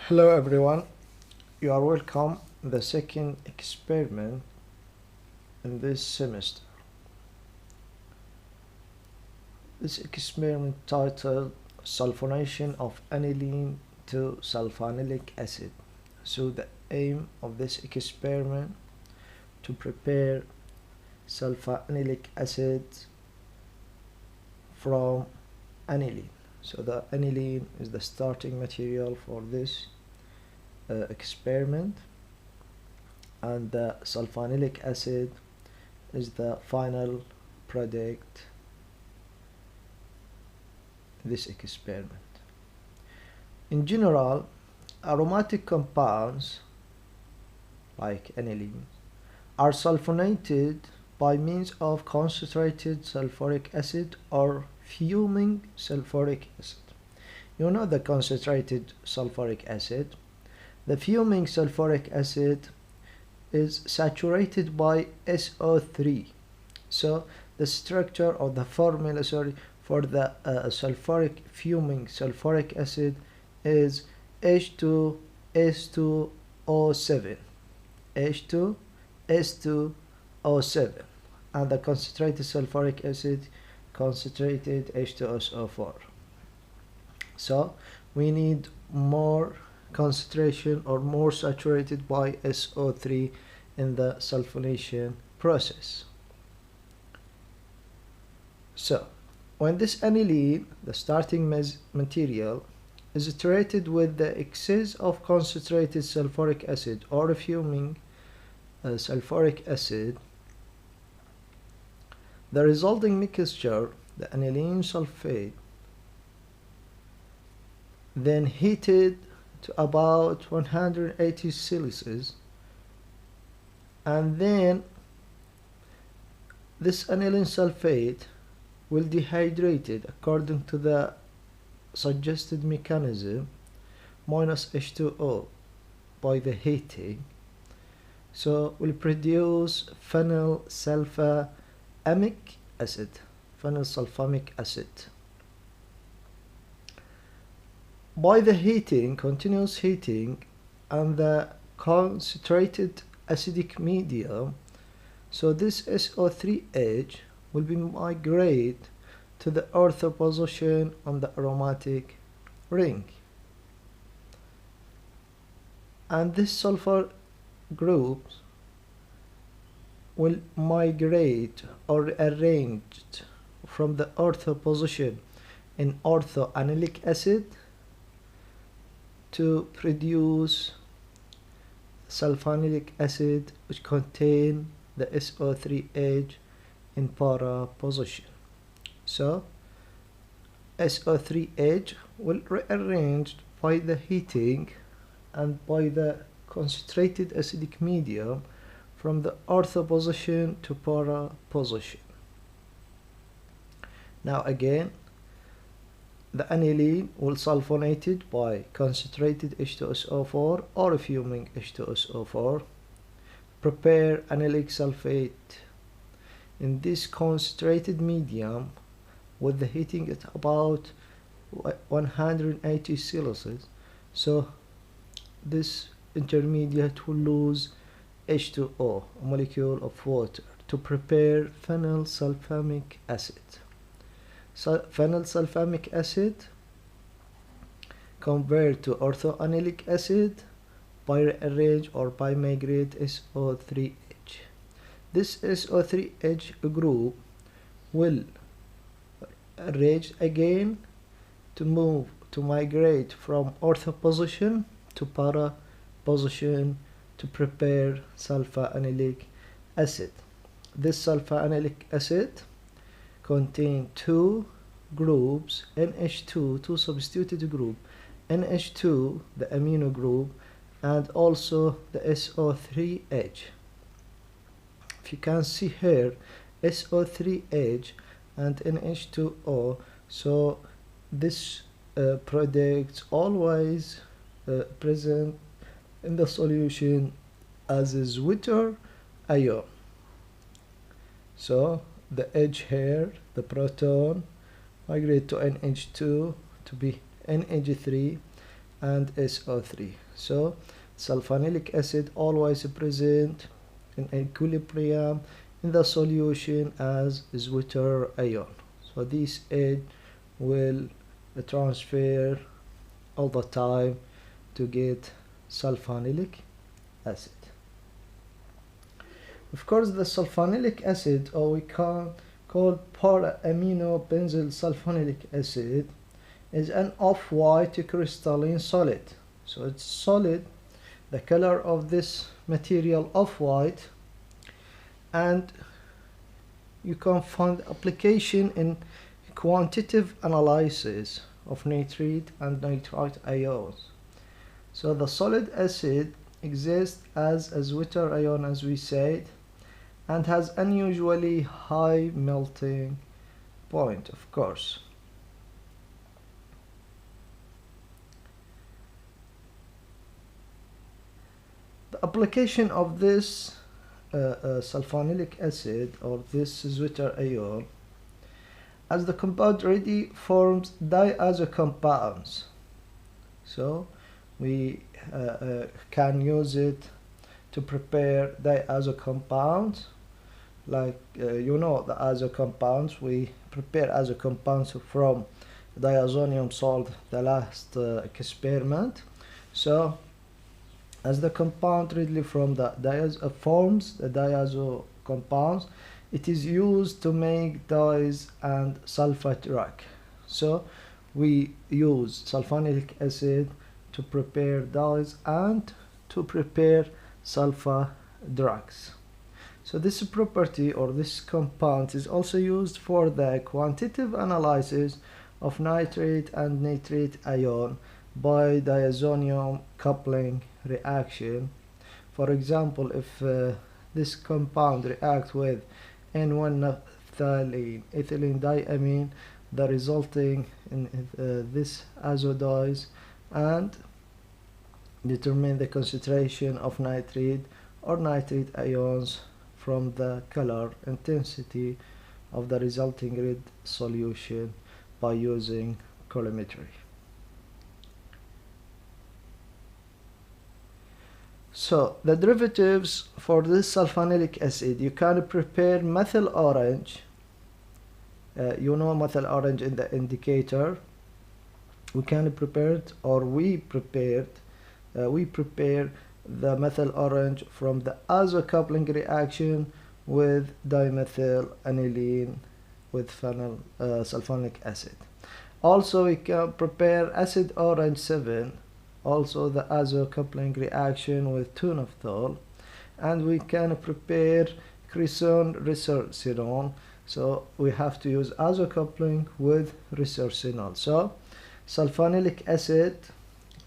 Hello everyone, you are welcome to the second experiment in this semester. This experiment titled Sulfonation of aniline to sulfanilic acid. So the aim of this experiment to prepare sulfanilic acid from aniline. So the aniline is the starting material for this experiment, and the sulfanilic acid is the final product in this experiment. In general, aromatic compounds like aniline are sulfonated by means of concentrated sulfuric acid or fuming sulfuric acid. You know the concentrated sulfuric acid. The fuming sulfuric acid is saturated by SO3. So the structure of the formula for the fuming sulfuric acid is H2S2O7. H2S2O7, and the concentrated sulfuric acid concentrated H2SO4. So we need more concentration or more saturated by SO3 in the sulfonation process. So when this aniline, the starting material, is treated with the excess of concentrated sulfuric acid or fuming sulfuric acid, the resulting mixture, the aniline sulfate, then heated to about 180 Celsius, and then this aniline sulfate will dehydrated according to the suggested mechanism minus H2O by the heating. So will produce phenylsulfamic acid, phenylsulfamic acid. By the heating, continuous heating, and the concentrated acidic medium, so this SO3H will be migrate to the ortho position on the aromatic ring, and this sulfur groups will migrate or arranged from the ortho position in orthoanilic acid to produce sulfanilic acid, which contain the SO3H in para position. So SO3H will rearranged by the heating and by the concentrated acidic medium from the ortho position to para position. Now again, the aniline will sulfonated by concentrated H2SO4 or fuming H2SO4, prepare anilic sulfate in this concentrated medium with the heating at about 180 Celsius. So this intermediate will lose H2O, a molecule of water, to prepare phenylsulfamic acid. So phenylsulfamic acid convert to orthoanilic acid by rearrange or by migrate SO3H. This SO3H group will arrange again to migrate from ortho position to para position to prepare sulfanilic acid. This sulfanilic acid contain two groups, NH2, two substituted group, NH2, the amino group, and also the SO3H. If you can see here, SO3H and NH2O, so this product always present in the solution as a Zwitter ion. So the edge here, the proton migrate to NH2 to be NH3, and SO3. So sulfonilic acid always present in equilibrium in the solution as sweeter ion. So this aid will transfer all the time to get sulfonilic acid. Of course, the sulfonilic acid, or we can call para-aminobenzyl sulfonilic acid, is an off-white crystalline solid. So it's solid, the color of this material off-white, and you can find application in quantitative analysis of nitrate and nitrite ions. So the solid acid exists as a sweeter ion, as we said, and has unusually high melting point, of course. The application of this sulfonilic acid, or this sweeter ion, as the compound ready forms diazo compounds. So we can use it to prepare diazo compounds, like you know, the azo compounds. We prepare azo compounds from diazonium salt, the last experiment. So as the compound readily from the forms the diazo compounds, it is used to make dyes and sulfate drug. So we use sulfonilic acid to prepare dyes and to prepare sulfa drugs. So this property, or this compound, is also used for the quantitative analysis of nitrate and nitrate ion by diazonium coupling reaction. For example, if this compound reacts with N1-naphthalene ethylene diamine, the resulting in this azo dyes, and determine the concentration of nitrate or nitrate ions from the color intensity of the resulting red solution by using colorimetry. So the derivatives for this sulfonilic acid, you can prepare methyl orange. You know methyl orange in the indicator. We can prepare it, or we prepare the methyl orange from the azo coupling reaction with dimethyl aniline with phenyl sulfonic acid. Also we can prepare acid orange 7, also the azo coupling reaction with 2-naphthol, and we can prepare cresson resorcinol. So we have to use azo coupling with resorcinol. So sulfonilic acid,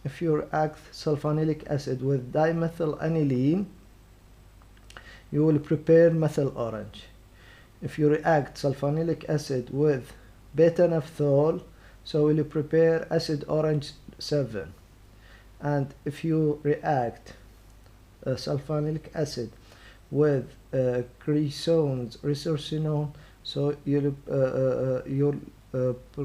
if you react sulfonilic acid with dimethyl aniline, you will prepare methyl orange. If you react sulfonilic acid with beta-naphthol, so will you prepare acid orange 7. And if you react sulfonilic acid with cresson resorcinol, so you'll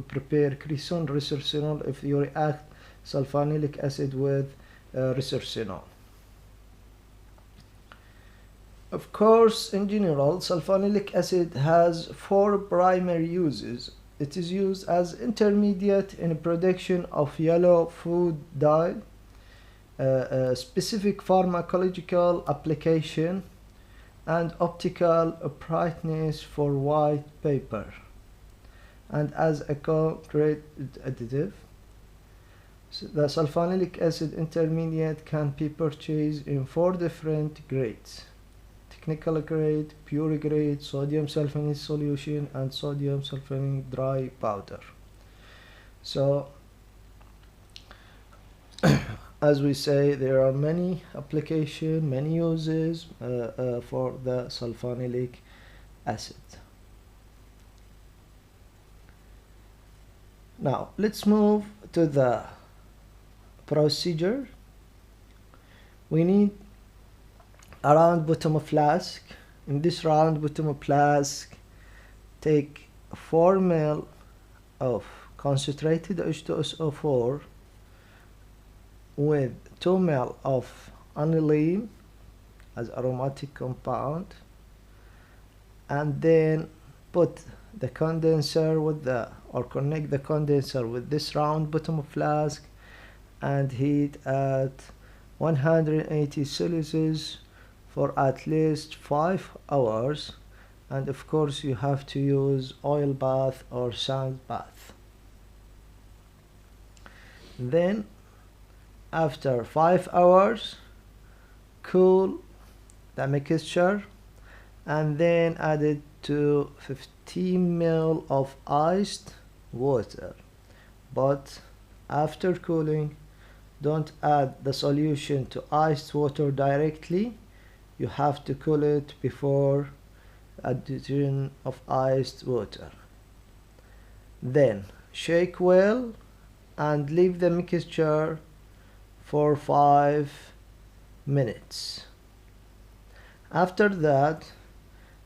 prepare cresson resorcinol if you react sulfonilic acid with resorcinol. Of course, in general, sulfonilic acid has 4 primary uses. It is used as intermediate in production of yellow food dye, specific pharmacological application, and optical brightness for white paper, and as a concrete additive. So the sulfonilic acid intermediate can be purchased in 4 different grades: technical grade, pure grade, sodium sulfonate solution, and sodium sulfonate dry powder. So as we say, there are many applications, many uses for the sulfonilic acid. Now let's move to the procedure. We need a round bottom flask. In this round bottom flask, take 4 ml of concentrated H2SO4 with 2 ml of aniline as aromatic compound, and then put the condenser with the, or connect the condenser with this round bottom flask and heat at 180 Celsius for at least 5 hours. And of course you have to use oil bath or sand bath. Then after 5 hours cool the mixture and then add it to 15 ml of iced water, but after cooling don't add the solution to iced water directly. You have to cool it before addition of iced water. Then shake well and leave the mixture for 5 minutes. After that,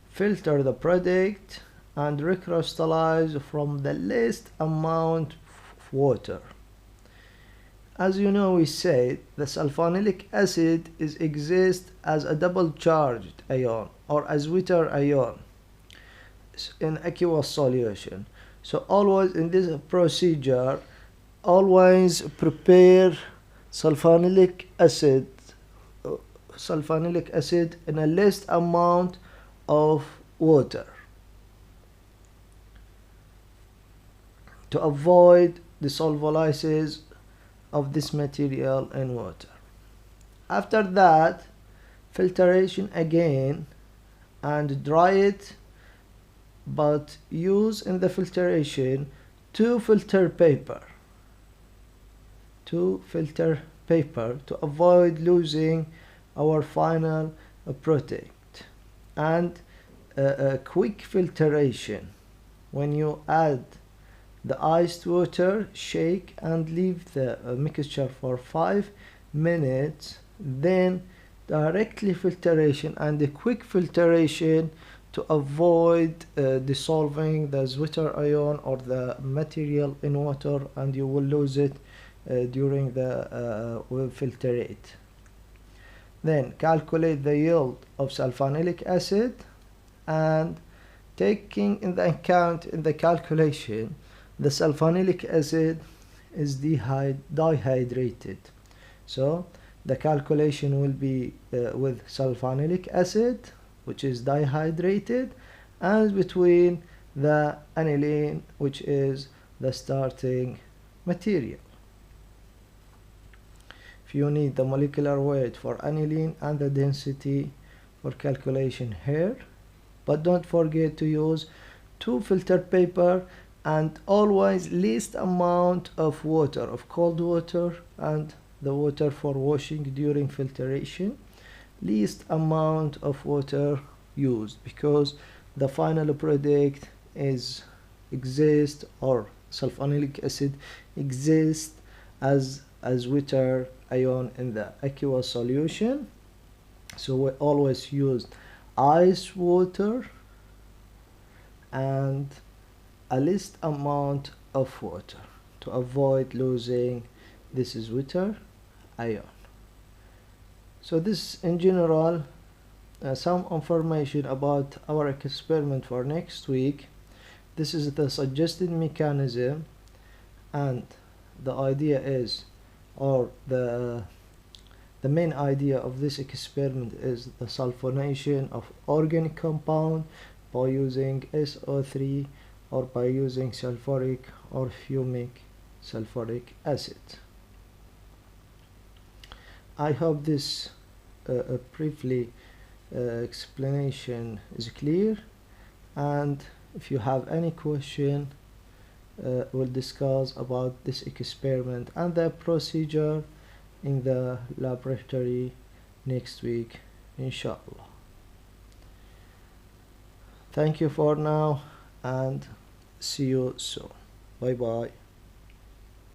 filter the product and recrystallize from the least amount of water. As you know, we said the sulfonilic acid exists as a double charged ion or as water ion in aqueous solution. So always in this procedure, always prepare sulfonilic acid in a less amount of water to avoid the solvolysis of this material in water. After that, filtration again and dry it, but use in the filtration 2 filter paper to avoid losing our final product. And a quick filtration. When you add the iced water, shake and leave the mixture for 5 minutes, then directly filtration and a quick filtration to avoid dissolving the water ion or the material in water, and you will lose it during the filtrate. Then calculate the yield of sulfonilic acid, and taking in the account in the calculation the sulfonilic acid is dehydrated. So the calculation will be with sulfonilic acid, which is dehydrated, and between the aniline, which is the starting material. If you need the molecular weight for aniline and the density for calculation here, but don't forget to use 2 filter paper and always least amount of water, of cold water and the water for washing during filtration. Least amount of water used, because the final product exists, or sulfonilic acid exists as water ion in the aqueous solution. So we always use ice water and a least amount of water to avoid losing this is water ion. So this in general some information about our experiment for next week. This is the suggested mechanism, and the idea is, or the main idea of this experiment is the sulfonation of organic compound by using SO3 or by using sulfuric or fumic sulfuric acid. I hope this briefly explanation is clear, and if you have any question we'll discuss about this experiment and the procedure in the laboratory next week, inshallah. Thank you for now and see you soon. Bye bye.